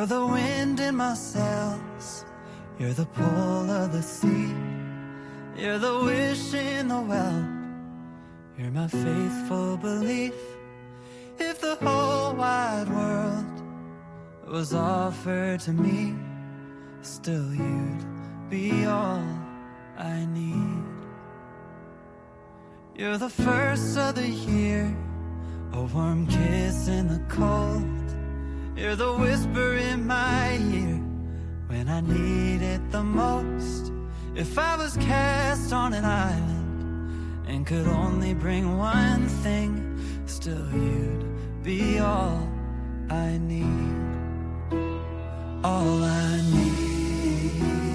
You're the wind in my sails, you're the pull of the sea, you're the wish in the well, you're my faithful belief. If the whole wide world was offered to me, still you'd be all I need. You're the first of the year, a warm kiss in the cold. You're the whisper in my ear when I need it the most. If I was cast on an island and could only bring one thing, still you'd be all I need. All I need.